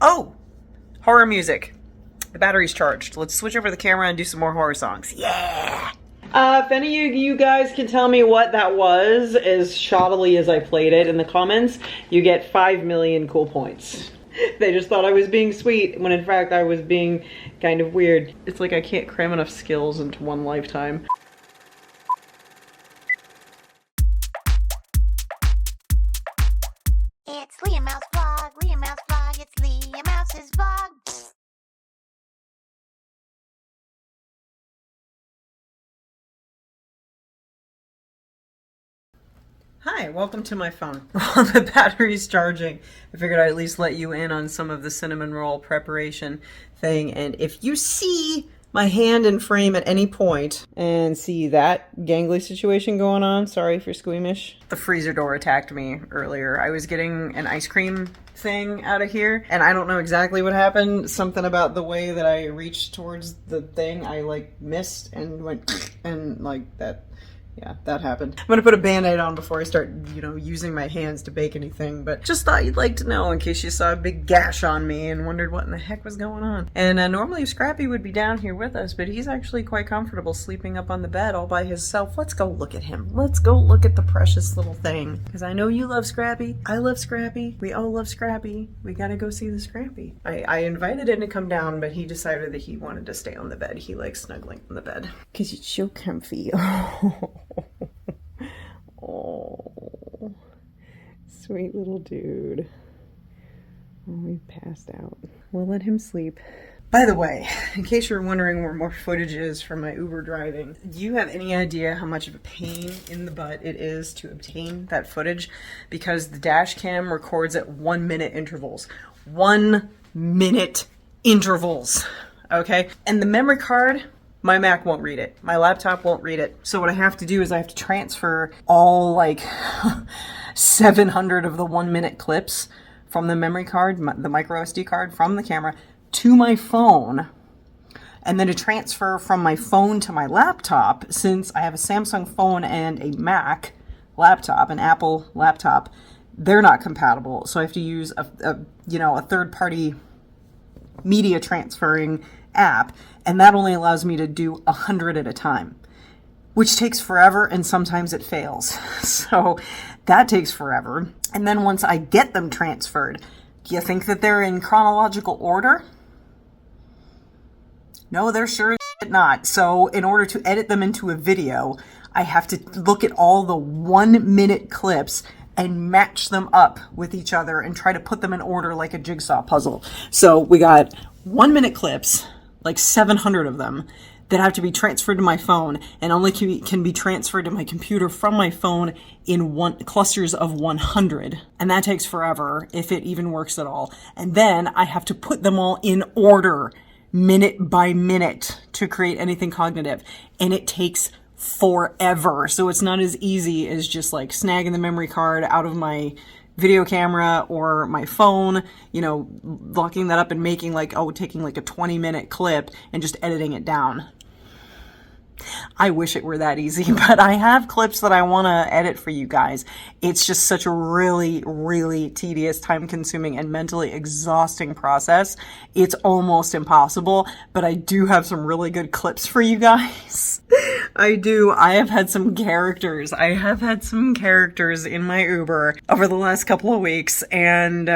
Oh! Horror music. The battery's charged. Let's switch over the camera and do some more horror songs. Yeah! If any of you guys can tell me what that was, as shoddily as I played it in the comments, you get 5 million cool points. They just thought I was being sweet, when in fact I was being kind of weird. It's like I can't cram enough skills into one lifetime. It's LeahMouseVlog, LeahMouseVlog, it's LeahMouse's vlog. Hi, welcome to my phone. While the battery's charging, I figured I'd at least let you in on some of the cinnamon roll preparation thing. And if you see my hand in frame at any point and see that gangly situation going on, sorry if you're squeamish. The freezer door attacked me earlier. I was getting an ice cream thing out of here, and I don't know exactly what happened. Something about the way that I reached towards the thing, I like missed and went and like that. Yeah, that happened. I'm gonna put a band-aid on before I start, using my hands to bake anything, but just thought you'd like to know in case you saw a big gash on me and wondered what in the heck was going on. And normally Scrappy would be down here with us, but he's actually quite comfortable sleeping up on the bed all by himself. Let's go look at him. Let's go look at the precious little thing. Because I know you love Scrappy. I love Scrappy. We all love Scrappy. We gotta go see the Scrappy. I invited him to come down, but he decided that he wanted to stay on the bed. He likes snuggling on the bed. Because it's so comfy. Oh, sweet little dude. Oh, he passed out. We'll let him sleep. By the way, in case you're wondering where more footage is from my Uber driving, do you have any idea how much of a pain in the butt it is to obtain that footage? Because the dash cam records at 1 minute intervals. 1 minute intervals. Okay? And the memory card, my Mac won't read it. My laptop won't read it. So what I have to do is I have to transfer all like 700 of the 1 minute clips from the memory card, the micro SD card from the camera to my phone. And then to transfer from my phone to my laptop, since I have a Samsung phone and a Mac laptop, an Apple laptop, they're not compatible. So I have to use a third-party media transferring app, and that only allows me to do 100 at a time, which takes forever, and sometimes it fails. So that takes forever. And then once I get them transferred, do you think that they're in chronological order? No, they're sure not. So in order to edit them into a video, I have to look at all the 1 minute clips and match them up with each other and try to put them in order like a jigsaw puzzle. So we got 1 minute clips, like 700 of them, that have to be transferred to my phone, and only can be transferred to my computer from my phone in clusters of 100. And that takes forever, if it even works at all. And then I have to put them all in order, minute by minute, to create anything cognitive. And it takes forever. So it's not as easy as just like snagging the memory card out of my video camera or my phone, locking that up and making taking like a 20-minute clip and just editing it down. I wish it were that easy, but I have clips that I want to edit for you guys. It's just such a really, really tedious, time-consuming, and mentally exhausting process. It's almost impossible, but I do have some really good clips for you guys. I do. I have had some characters. I have had some characters in my Uber over the last couple of weeks, and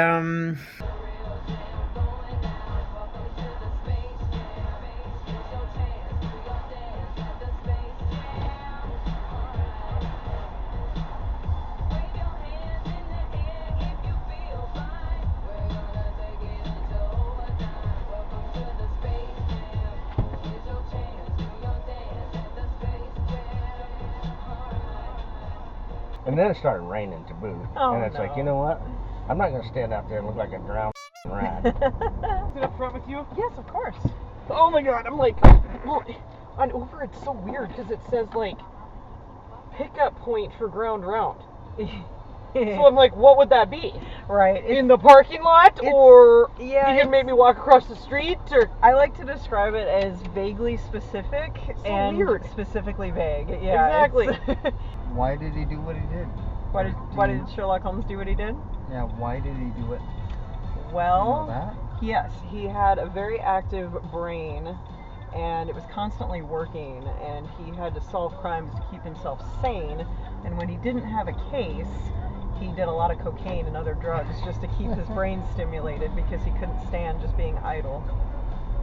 And then it started raining to boot. And it's like, you know what? I'm not going to stand out there and look like a drowned rat. Is it up front with you? Yes, of course. Oh my god, I'm like, well, on Uber it's so weird because it says like, pickup point for ground round. So I'm like, what would that be? Right. In the parking lot? Or yeah, you can make me walk across the street? Or I like to describe it as vaguely specific and weird. Specifically vague. Yeah, exactly. Why did he do what he did? Why did Sherlock Holmes do what he did? Yeah, why did he do it? Well, You know that? Yes, he had a very active brain, and it was constantly working, and he had to solve crimes to keep himself sane. And when he didn't have a case, he did a lot of cocaine and other drugs just to keep his brain stimulated because he couldn't stand just being idle.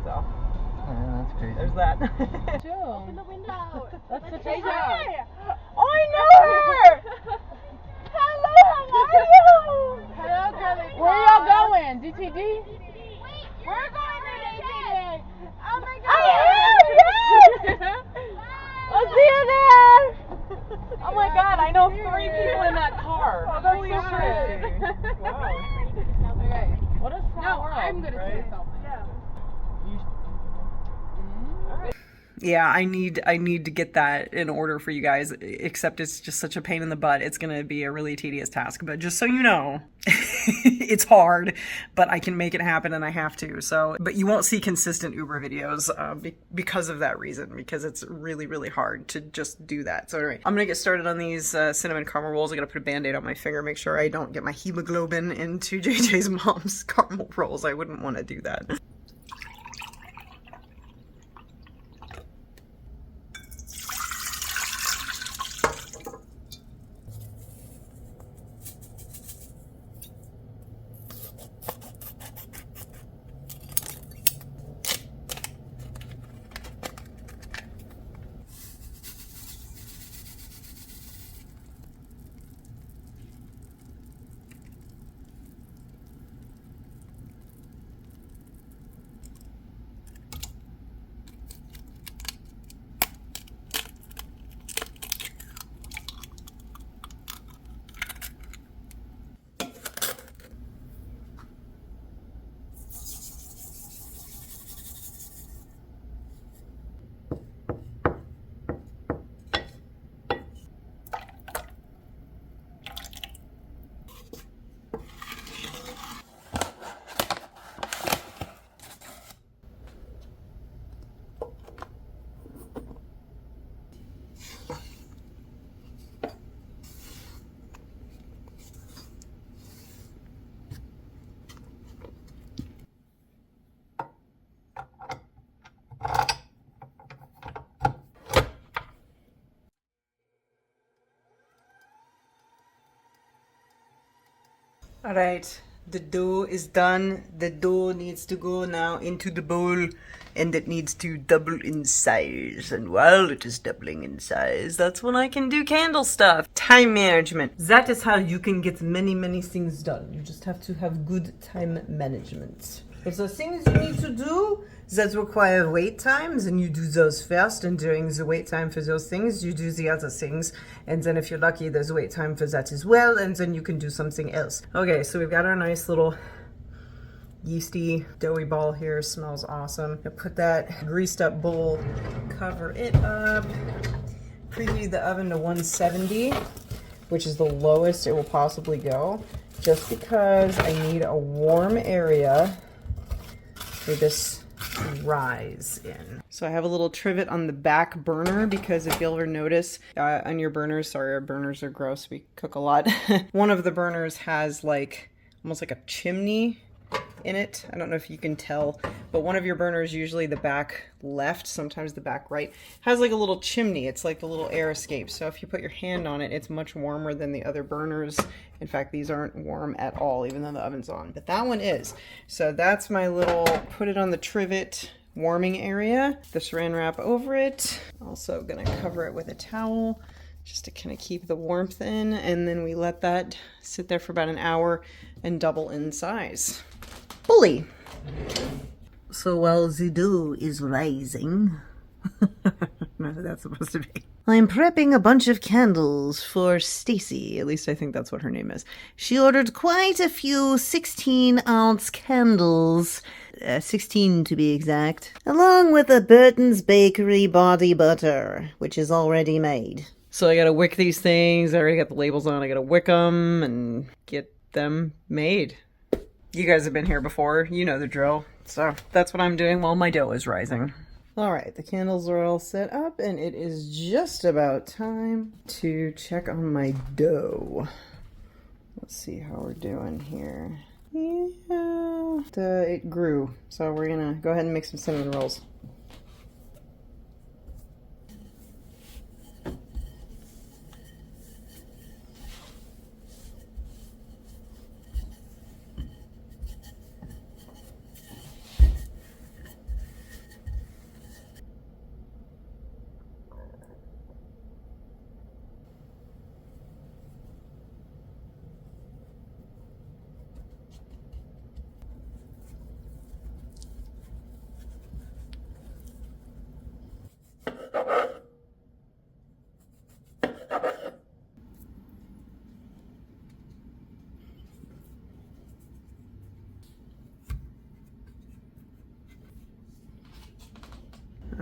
So Oh, yeah, that's crazy. there's that. Open the window. That's Let's such say a hi. I know her! Hello, how are you? Hello, girly. Where y'all going? DTD? We're going to DTD. Oh my god. Yes! I'll see you there! Oh my god, I know 3 people in that car. Oh, that's Holy so shit. Wow. Okay. What a small No, world. I'm gonna right? say something. Yeah, I need to get that in order for you guys, except it's just such a pain in the butt. It's going to be a really tedious task, but just so you know, it's hard, but I can make it happen and I have to. So, but you won't see consistent Uber videos because of that reason, because it's really, really hard to just do that. So anyway, I'm going to get started on these cinnamon caramel rolls. I got to put a Band-Aid on my finger, make sure I don't get my hemoglobin into JJ's mom's caramel rolls. I wouldn't want to do that. All right, the dough is done. The dough needs to go now into the bowl, and it needs to double in size. And while it is doubling in size, that's when I can do candle stuff. Time management. That is how you can get many, many things done. You just have to have good time management. If the things you need to do that require wait times, and you do those first, and during the wait time for those things, you do the other things. And then if you're lucky, there's wait time for that as well, and then you can do something else. Okay, so we've got our nice little yeasty doughy ball here. Smells awesome. I put that greased up bowl, cover it up, preheat the oven to 170, which is the lowest it will possibly go, just because I need a warm area for this to rise in. So I have a little trivet on the back burner, because if you'll ever notice on your burners, sorry, our burners are gross, we cook a lot. One of the burners has like almost like a chimney in it. I don't know if you can tell, but one of your burners, usually the back left, sometimes the back right, has like a little chimney. It's like the little air escape. So if you put your hand on it, it's much warmer than the other burners. In fact, these aren't warm at all, even though the oven's on, but that one is. So that's my little put it on the trivet warming area. The saran wrap over it. Also gonna cover it with a towel just to kind of keep the warmth in, and then we let that sit there for about an hour and double in size. Bully. So while the dough is rising, no, that's supposed to be. I'm prepping a bunch of candles for Stacy. At least I think that's what her name is. She ordered quite a few 16-ounce candles, 16 to be exact, along with a Burton's Bakery body butter, which is already made. So I gotta wick these things. I already got the labels on. I gotta wick them and get them made. You guys have been here before. You know the drill. So that's what I'm doing while my dough is rising. All right, the candles are all set up, and it is just about time to check on my dough. Let's see how we're doing here. Yeah. It grew, so we're gonna go ahead and make some cinnamon rolls.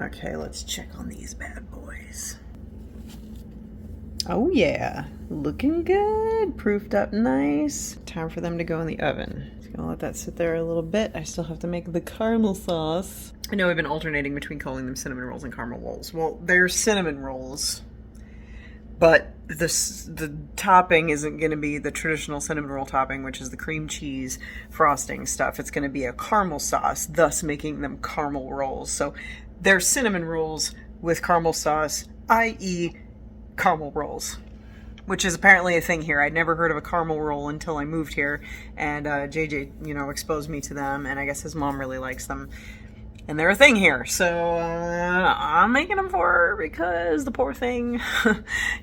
Okay, let's check on these bad boys. Oh yeah, looking good, proofed up nice. Time for them to go in the oven. Just gonna let that sit there a little bit. I still have to make the caramel sauce. I know I've been alternating between calling them cinnamon rolls and caramel rolls. Well, they're cinnamon rolls, but the topping isn't gonna be the traditional cinnamon roll topping, which is the cream cheese frosting stuff. It's gonna be a caramel sauce, thus making them caramel rolls. So they're cinnamon rolls with caramel sauce, i.e. caramel rolls, which is apparently a thing here. I'd never heard of a caramel roll until I moved here, and JJ, you know, exposed me to them, and I guess his mom really likes them. And they're a thing here, so I'm making them for her because the poor thing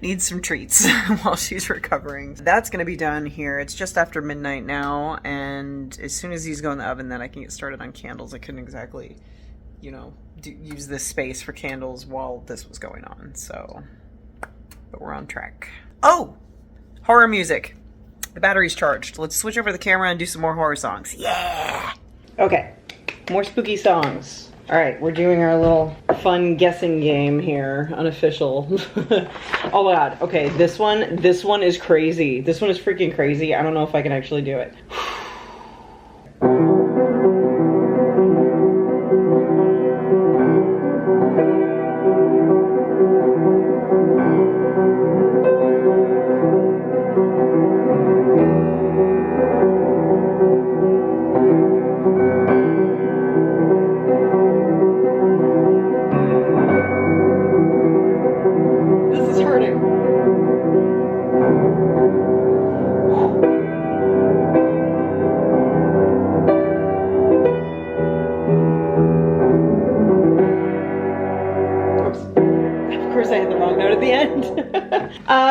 needs some treats while she's recovering. That's going to be done here. It's just after midnight now, and as soon as these go in the oven, then I can get started on candles. I couldn't exactly, you know, use this space for candles while this was going on, so... But we're on track. Oh! Horror music. The battery's charged. Let's switch over the camera and do some more horror songs. Yeah! Okay. More spooky songs. Alright, we're doing our little fun guessing game here. Unofficial. Oh my god. Okay, this one is crazy. This one is freaking crazy. I don't know if I can actually do it.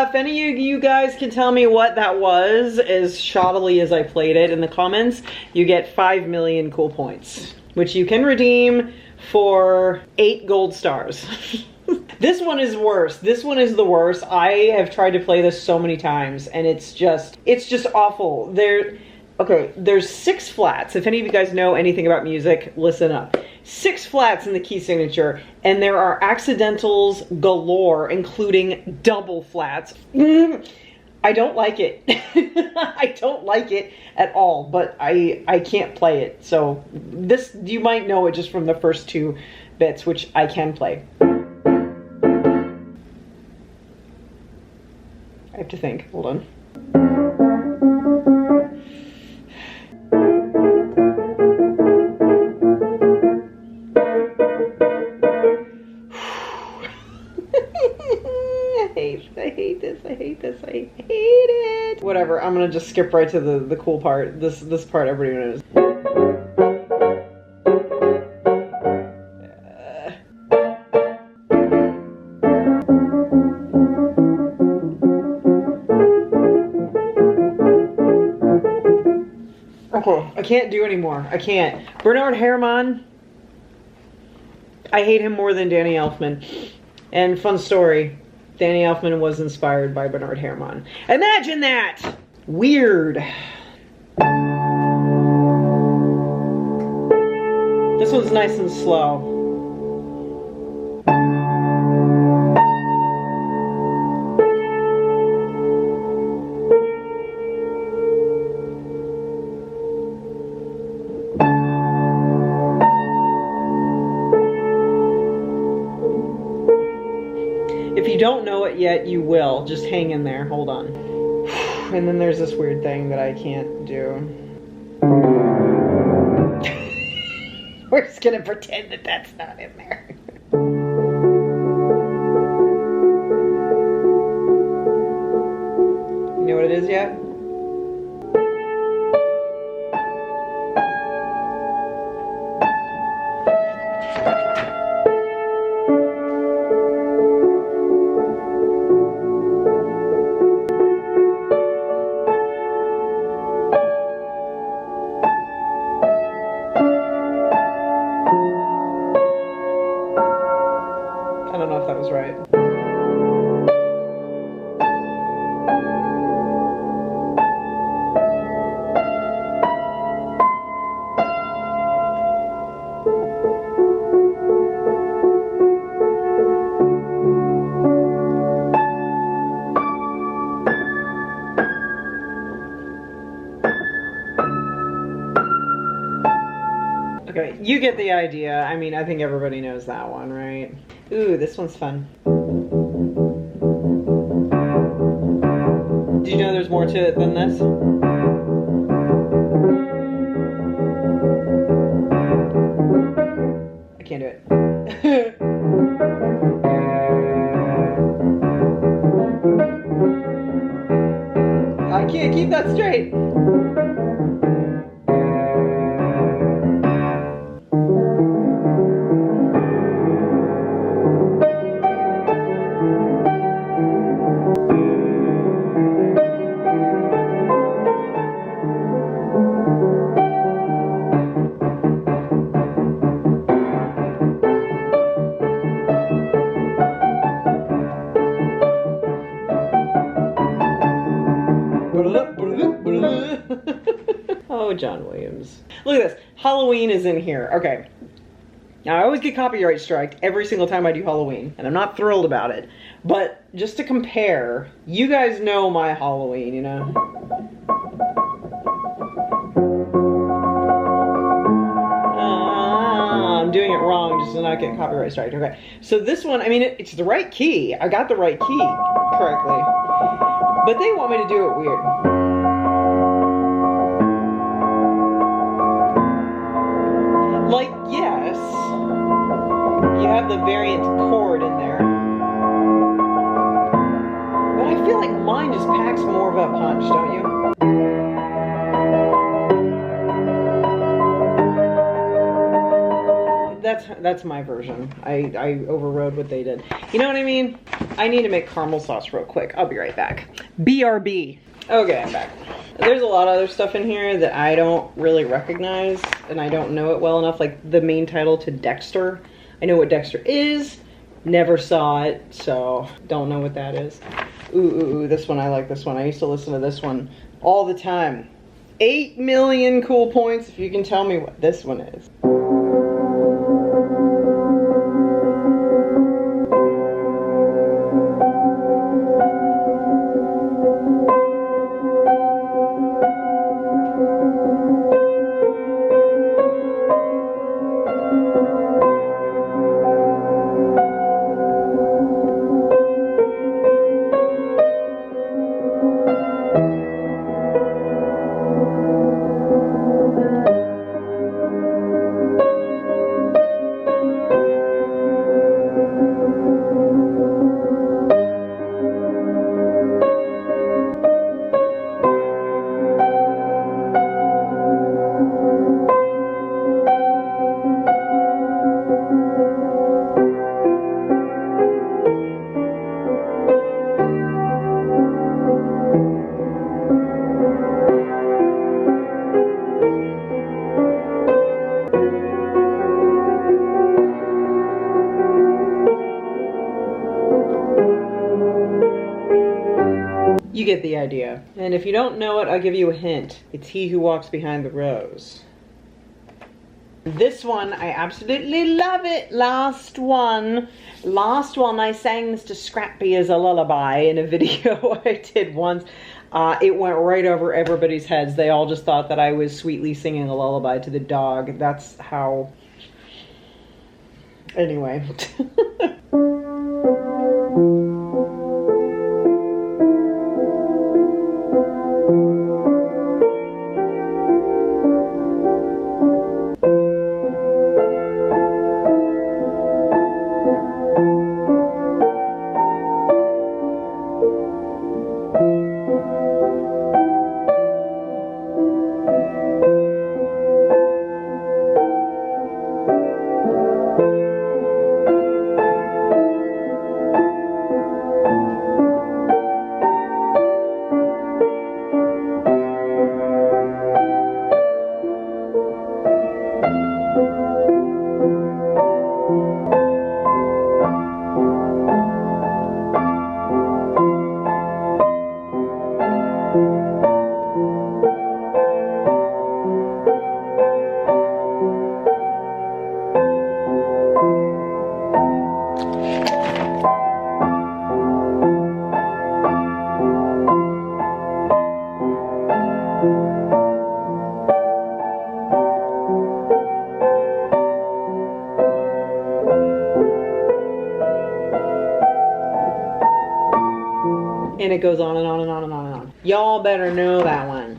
If any of you guys can tell me what that was, as shoddily as I played it in the comments, you get 5 million cool points, which you can redeem for 8 gold stars. This one is worse. This one is the worst. I have tried to play this so many times, and it's just awful. There's 6 flats. If any of you guys know anything about music, listen up. 6 flats in the key signature, and there are accidentals galore, including double flats. I don't like it. I don't like it at all, but I can't play it. So this, you might know it just from the first 2 bits, which I can play. I have to think. Hold on. I hate it. Whatever, I'm gonna just skip right to the cool part. This part everybody knows. Okay, I can't do anymore. I can't. Bernard Herrmann. I hate him more than Danny Elfman. And fun story. Danny Elfman was inspired by Bernard Herrmann. Imagine that! Weird. This one's nice and slow. If you don't know it yet, you will. Just hang in there. Hold on. And then there's this weird thing that I can't do. We're just gonna pretend that that's not in there. You know what it is yet? I don't know if that was right. Okay, you get the idea. I mean, I think everybody knows that one, right? Ooh, this one's fun. Did you know there's more to it than this? I can't do it. I can't keep that straight. Oh, John Williams. Look at this. Halloween is in here. Okay. Now, I always get copyright striked every single time I do Halloween, and I'm not thrilled about it. But just to compare, you guys know my Halloween, you know? I'm doing it wrong just to not get copyright striked. Okay. So this one, I mean, it's the right key. I got the right key correctly. But they want me to do it weird. Like, yes, you have the variant chord in there, but I feel like mine just packs more of a punch, don't you? That's my version. I overrode what they did. You know what I mean? I need to make caramel sauce real quick. I'll be right back. BRB. Okay, I'm back. There's a lot of other stuff in here that I don't really recognize, and I don't know it well enough, like the main title to Dexter. I know what Dexter is, never saw it, so don't know what that is. Ooh, this one, I like this one. I used to listen to this one all the time. 8 million cool points if you can tell me what this one is. You get the idea. And if you don't know it, I'll give you a hint. It's He Who Walks Behind the Rose. This one, I absolutely love it. Last one, I sang this to Scrappy as a lullaby in a video I did once. It went right over everybody's heads. They all just thought that I was sweetly singing a lullaby to the dog. That's how... Anyway. And it goes on and on and on and on and on. Y'all better know that one.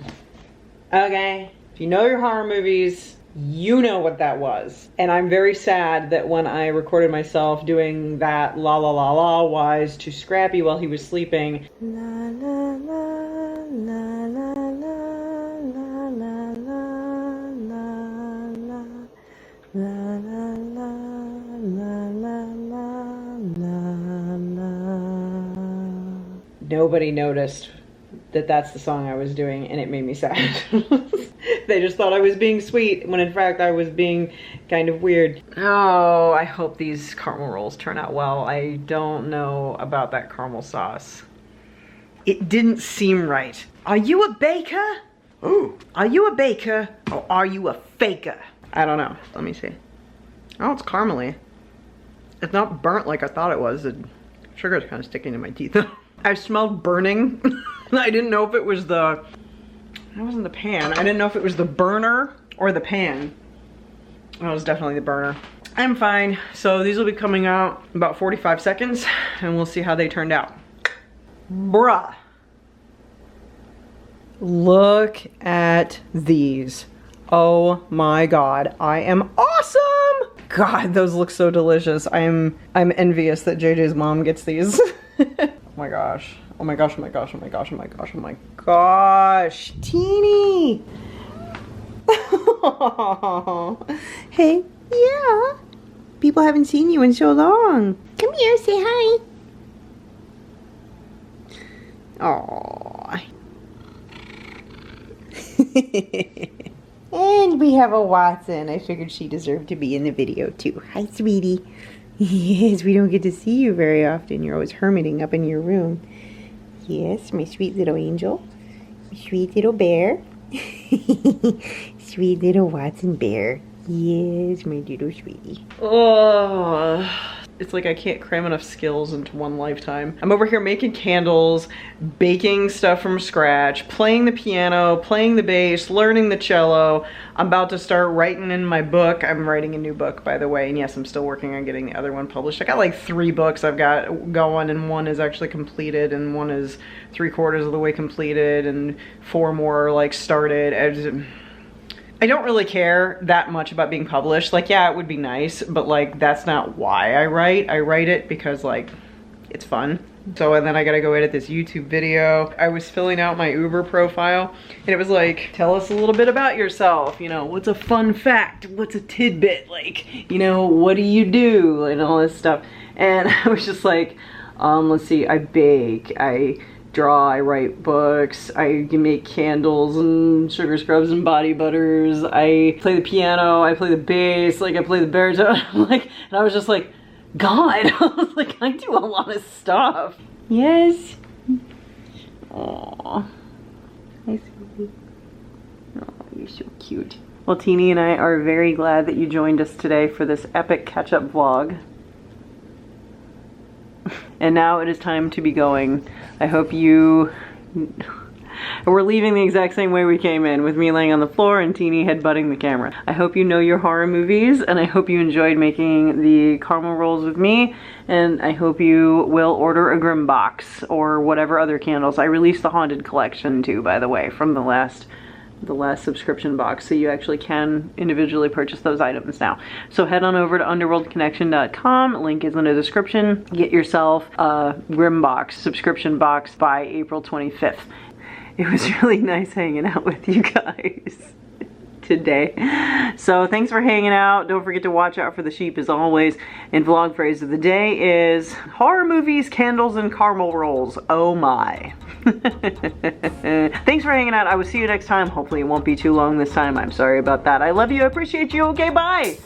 Okay? If you know your horror movies, you know what that was. And I'm very sad that when I recorded myself doing that la la la la wise to Scrappy while he was sleeping. La la la la la la la la la la la la nobody noticed that that's the song I was doing, and it made me sad. They just thought I was being sweet, when in fact I was being kind of weird. Oh, I hope these caramel rolls turn out well. I don't know about that caramel sauce. It didn't seem right. Are you a baker? Ooh. Are you a baker, or are you a faker? I don't know. Let me see. Oh, it's caramely. It's not burnt like I thought it was. The sugar's kind of sticking to my teeth though. I smelled burning. I didn't know if it was that wasn't the pan. I didn't know if it was the burner or the pan. Oh, it was definitely the burner. I'm fine. So these will be coming out in about 45 seconds and we'll see how they turned out. Bruh. Look at these. Oh my God, I am awesome. God, those look so delicious. I'm envious that JJ's mom gets these. Oh my gosh. Oh my gosh, oh my gosh, oh my gosh, oh my gosh, oh my gosh. Teeny. Hey, yeah. People haven't seen you in so long. Come here, say hi. Aww. And we have a Watson. I figured she deserved to be in the video too. Hi, sweetie. Yes, we don't get to see you very often. You're always hermiting up in your room. Yes, my sweet little angel. My sweet little bear. Sweet little Watson bear. Yes, my little sweetie. Oh, it's like I can't cram enough skills into one lifetime. I'm over here making candles, baking stuff from scratch, playing the piano, playing the bass, learning the cello. I'm about to start writing in my book. I'm writing a new book, by the way, and yes, I'm still working on getting the other one published. I got like 3 books I've got going, and one is actually completed, and one is 3/4 of the way completed, and 4 more are like started. I don't really care that much about being published. Like, yeah, it would be nice, but like, that's not why I write. I write it because like, it's fun. So, and then I gotta go edit this YouTube video. I was filling out my Uber profile and it was like, tell us a little bit about yourself. You know, what's a fun fact? What's a tidbit? Like, you know, what do you do? And all this stuff. And I was just like, let's see, I bake, I draw, I write books, I make candles and sugar scrubs and body butters, I play the piano, I play the bass, like I play the baritone. Like, and I was just like, God, I was like, I do a lot of stuff. Yes. Aww. Hi, sweetie. Oh, you're so cute. Well, Teeny and I are very glad that you joined us today for this epic catch-up vlog. And now it is time to be going. I hope you... We're leaving the exact same way we came in, with me laying on the floor and Teeny headbutting the camera. I hope you know your horror movies, and I hope you enjoyed making the caramel rolls with me, and I hope you will order a Grimm box or whatever other candles. I released the Haunted Collection too, by the way, from the last subscription box, so you actually can individually purchase those items now. So head on over to underworldconnection.com, link is in the description. Get yourself a Grimm box, subscription box by April 25th. It was really nice hanging out with you guys. today. So thanks for hanging out. Don't forget to watch out for the sheep as always. And vlog phrase of the day is horror movies, candles, and caramel rolls. Oh my. Thanks for hanging out. I will see you next time. Hopefully it won't be too long this time. I'm sorry about that. I love you. I appreciate you. Okay, bye.